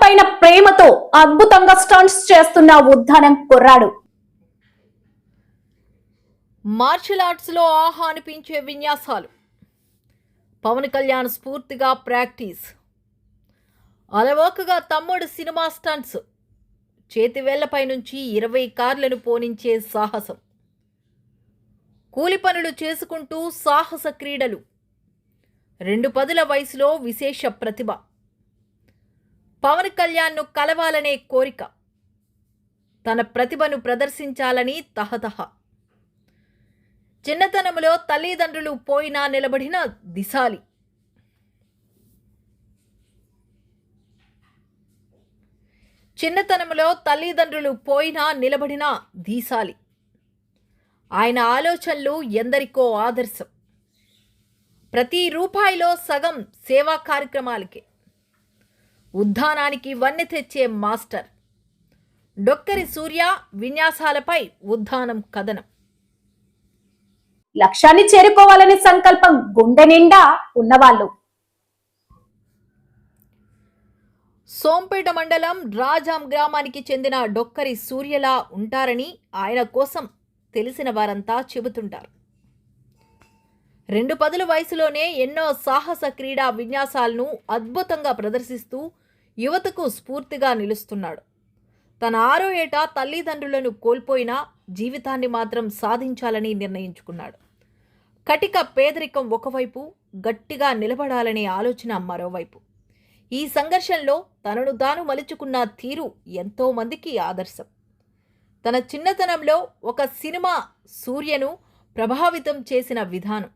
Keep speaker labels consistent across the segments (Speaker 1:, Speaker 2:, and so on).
Speaker 1: పైన ప్రేమతో అద్భుతంగా స్టంట్స్ చేస్తున్న ఉద్దానం కుర్రాడు.
Speaker 2: మార్షల్ ఆర్ట్స్ లో ఆహా అనిపించే విన్యాసాలు. పవన్ కళ్యాణ్ స్ఫూర్తిగా ప్రాక్టీస్. అలవోకగా తమ్ముడు సినిమా స్టంట్స్. చేతి వేళ్లపై నుంచి 20 కార్లను పోనించే సాహసం. కూలి పనులు చేసుకుంటూ సాహస క్రీడలు. 2 పదుల వయసులో విశేష ప్రతిభ. పవన్ కళ్యాణ్ను కలవాలనే కోరిక. తన ప్రతిభను ప్రదర్శించాలని తహతహ. చిన్నతనంలో తల్లిదండ్రులు పోయినా నిలబడిన దిశాలి. ఆయన ఆలోచనలు ఎందరికో ఆదర్శం. ప్రతి రూపాయిలో సగం సేవా కార్యక్రమాలకే. ఉద్దానానికి వన్నె తెచ్చే మాస్టర్. డొక్కరి సూర్య విన్యాసాలపై ఉద్దానం కథనం.
Speaker 1: లక్ష్యాన్ని చేరుకోవాలనే సంకల్పం గుండె నిండా ఉన్నవాళ్ళు.
Speaker 2: సోంపేట మండలం రాజాం గ్రామానికి చెందిన డొక్కరి సూర్యలా ఉంటారని ఆయన కోసం తెలిసిన వారంతా చెబుతుంటారు. 2 పదుల వయసులోనే ఎన్నో సాహస క్రీడా విన్యాసాలను అద్భుతంగా ప్రదర్శిస్తూ యువతకు స్ఫూర్తిగా నిలుస్తున్నాడు. తన 6వ ఏట తల్లిదండ్రులను కోల్పోయినా జీవితాన్ని మాత్రం సాధించాలని నిర్ణయించుకున్నాడు. కటిక పేదరికం ఒకవైపు, గట్టిగా నిలబడాలనే ఆలోచన మరోవైపు. ఈ సంఘర్షణలో తనను తాను మలుచుకున్న తీరు ఎంతో మందికి ఆదర్శం. తన చిన్నతనంలో ఒక సినిమా సూర్యను ప్రభావితం చేసిన విధానం.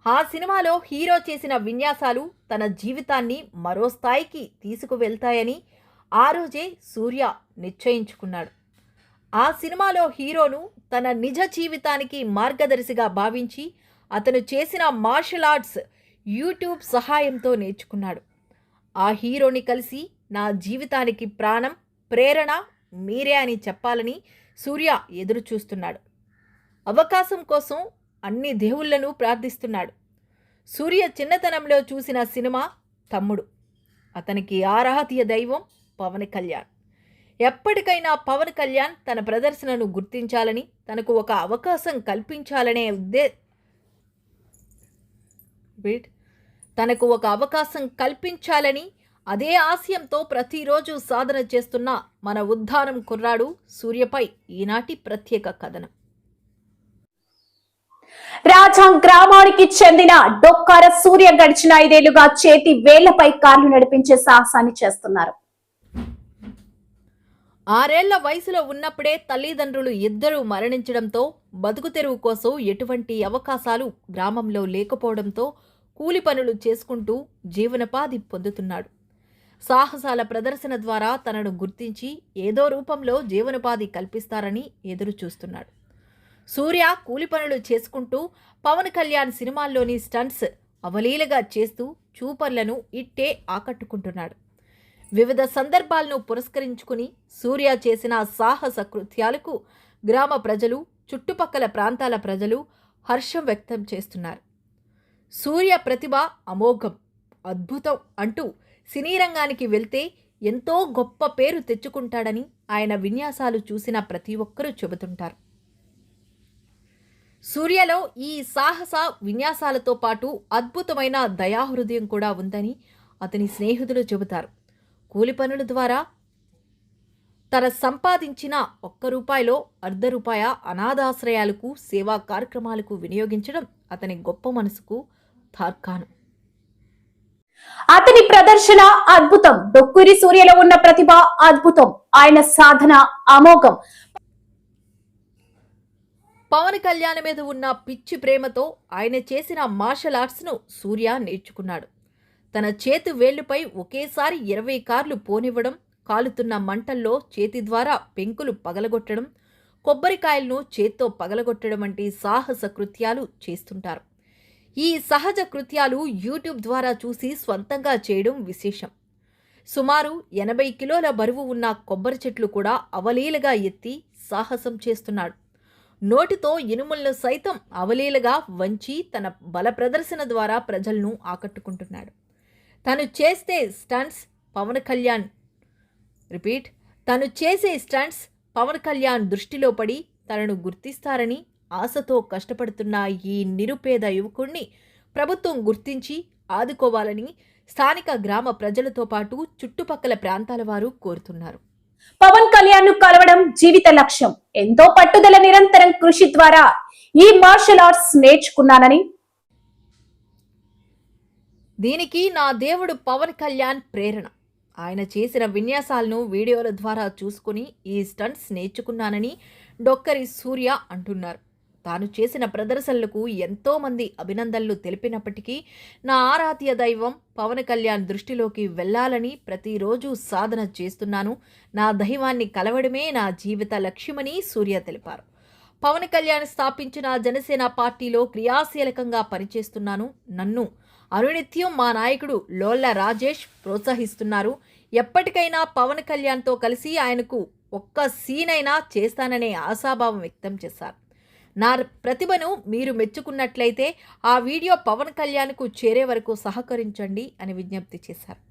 Speaker 2: ఆ సినిమాలో హీరో చేసిన విన్యాసాలు తన జీవితాన్ని మరో స్థాయికి తీసుకువెళ్తాయని ఆ రోజే సూర్య నిశ్చయించుకున్నాడు. ఆ సినిమాలో హీరోను తన నిజ జీవితానికి మార్గదర్శిగా భావించి అతను చేసిన మార్షల్ ఆర్ట్స్ యూట్యూబ్ సహాయంతో నేర్చుకున్నాడు. ఆ హీరోని కలిసి నా జీవితానికి ప్రాణం, ప్రేరణ మీరే అని చెప్పాలని సూర్య ఎదురు చూస్తున్నాడు. అవకాశం కోసం అన్ని దేవుళ్లను ప్రార్థిస్తున్నాడు. సూర్య చిన్నతనంలో చూసిన సినిమా తమ్ముడు. అతనికి ఆరాధ్య దైవం పవన్ కళ్యాణ్. ఎప్పటికైనా పవన్ కళ్యాణ్ తన ప్రదర్శనను గుర్తించాలని, తనకు ఒక అవకాశం కల్పించాలని అదే ఆశయంతో ప్రతిరోజు సాధన చేస్తున్న మన ఉద్దానం కుర్రాడు సూర్యపై ఈనాటి ప్రత్యేక కథనం.
Speaker 1: రాజాం గ్రామానికి చెందిన డొక్కార సూర్య గడిచిన 5 ఏళ్లుగా చేతి వేళ్లపై కార్లు నడిపించే సాహసాన్ని చేస్తున్నారు.
Speaker 2: 6 ఏళ్ల వయసులో ఉన్నప్పుడే తల్లిదండ్రులు ఇద్దరూ మరణించడంతో బతుకు తెరువు కోసం ఎటువంటి అవకాశాలు గ్రామంలో లేకపోవడంతో కూలి పనులు చేసుకుంటూ జీవనోపాధి పొందుతున్నాడు. సాహసాల ప్రదర్శన ద్వారా తనను గుర్తించి ఏదో రూపంలో జీవనోపాధి కల్పిస్తారని ఎదురు చూస్తున్నాడు. సూర్య కూలి పనులు చేసుకుంటూ పవన్ కళ్యాణ్ సినిమాల్లోని స్టంట్స్ అవలీలగా చేస్తూ చూపర్లను ఇట్టే ఆకట్టుకుంటున్నాడు. వివిధ సందర్భాలను పురస్కరించుకుని సూర్య చేసిన సాహస కృత్యాలకు గ్రామ ప్రజలు, చుట్టుపక్కల ప్రాంతాల ప్రజలు హర్షం వ్యక్తం చేస్తున్నారు. సూర్య ప్రతిభ అమోఘం, అద్భుతం అంటూ సినీ రంగానికి వెళ్తే ఎంతో గొప్ప పేరు తెచ్చుకుంటాడని ఆయన విన్యాసాలు చూసిన ప్రతి ఒక్కరూ చెబుతుంటారు. సూర్యలో ఈ సాహస విన్యాసాలతో పాటు అద్భుతమైన దయాహృదయం కూడా ఉందని అతని స్నేహితులు చెబుతారు. కూలి పనుల ద్వారా తన సంపాదించిన ₹1 ₹1/2 అనాథాశ్రయాలకు, సేవా కార్యక్రమాలకు వినియోగించడం అతని గొప్ప మనసుకు తార్కాణం.
Speaker 1: అతని ప్రదర్శన అద్భుతం. డొక్కరి సూర్యలో ఉన్న ప్రతిభ అద్భుతం. ఆయన సాధన అమోఘం.
Speaker 2: పవన్ కళ్యాణ్ మీద ఉన్న పిచ్చి ప్రేమతో ఆయన చేసిన మార్షల్ ఆర్ట్స్ను సూర్య నేర్చుకున్నాడు. తన చేతి వేళ్లుపై ఒకేసారి 20 కార్లు పోనివ్వడం, కాలుతున్న మంటల్లో చేతి ద్వారా పెంకులు పగలగొట్టడం, కొబ్బరికాయలను చేత్తో పగలగొట్టడం వంటి సాహస కృత్యాలు చేస్తుంటారు. ఈ సహజ కృత్యాలు యూట్యూబ్ ద్వారా చూసి స్వంతంగా చేయడం విశేషం. సుమారు 80 కిలోల బరువు ఉన్న కొబ్బరి చెట్లు కూడా అవలీలగా ఎత్తి సాహసం చేస్తున్నాడు. నోటితో ఇనుములను సైతం అవలీలగా వంచి తన బల ప్రదర్శన ద్వారా ప్రజలను ఆకట్టుకుంటున్నాడు. తను చేస్తే స్టంట్స్ పవన్ కళ్యాణ్ తను చేసే స్టంట్స్ పవన్ కళ్యాణ్ దృష్టిలో పడి తనను గుర్తిస్తారని ఆశతో కష్టపడుతున్న ఈ నిరుపేద యువకుణ్ణి ప్రభుత్వం గుర్తించి ఆదుకోవాలని స్థానిక గ్రామ ప్రజలతో పాటు చుట్టుపక్కల ప్రాంతాల వారు కోరుతున్నారు.
Speaker 1: పవన్ కళ్యాణ్ ను కలవడం జీవిత లక్ష్యం. ఎంతో పట్టుదల, నిరంతరం కృషి ద్వారా ఈ మార్షల్ ఆర్ట్స్ నేర్చుకున్నానని,
Speaker 2: దీనికి నా దేవుడు పవన్ కళ్యాణ్ ప్రేరణ. ఆయన చేసిన విన్యాసాలను వీడియోల ద్వారా చూసుకుని ఈ స్టంట్స్ నేర్చుకున్నానని డొక్కరి సూర్య అంటున్నారు. తాను చేసిన ప్రదర్శనలకు ఎంతోమంది అభినందనలు తెలిపినప్పటికీ నా ఆరాధ్య దైవం పవన్ కళ్యాణ్ దృష్టిలోకి వెళ్లాలని ప్రతిరోజు సాధన చేస్తున్నాను. నా దైవాన్ని కలవడమే నా జీవిత లక్ష్యమని సూర్య తెలిపారు. పవన్ కళ్యాణ్ స్థాపించిన జనసేన పార్టీలో క్రియాశీలకంగా పనిచేస్తున్నాను. నన్ను అనునిత్యం మా నాయకుడు లోల్ల రాజేష్ ప్రోత్సహిస్తున్నారు. ఎప్పటికైనా పవన్ కళ్యాణ్తో కలిసి ఆయనకు ఒక్క సీన్ అయినా చేస్తాననే ఆశాభావం వ్యక్తం చేశారు. నా ప్రతిభను మీరు మెచ్చుకున్నట్లయితే ఆ వీడియో పవన్ కళ్యాణ్కు చేరే వరకు సహకరించండి అని విజ్ఞప్తి చేశారు.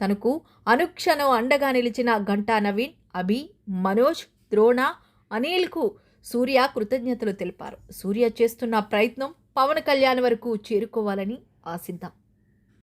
Speaker 2: తనకు అనుక్షణం అండగా నిలిచిన గంటా నవీన్, అభి, మనోజ్, ద్రోణ, అనిల్కు సూర్య కృతజ్ఞతలు తెలిపారు. సూర్య చేస్తున్న ప్రయత్నం పవన్ కళ్యాణ్ వరకు చేరుకోవాలని ఆశిద్దాం.